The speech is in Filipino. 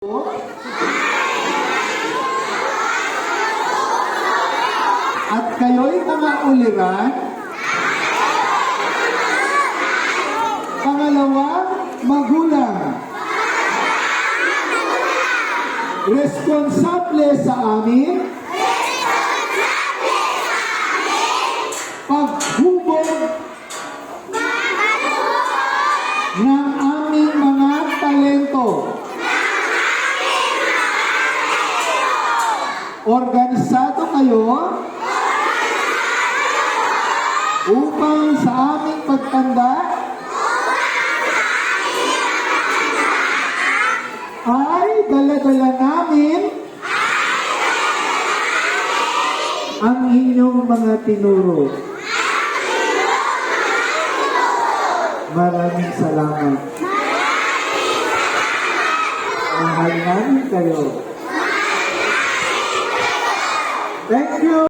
At kayo'y mga uliran. Pangalawa, magulang. Responsable sa amin. Paghubog ng aming mga talento. Organisado kayo upang sa aming pagtanda ay dala-dala namin ang inyong mga tinuro. Maraming salamat. Mahal namin kayo. Thank you.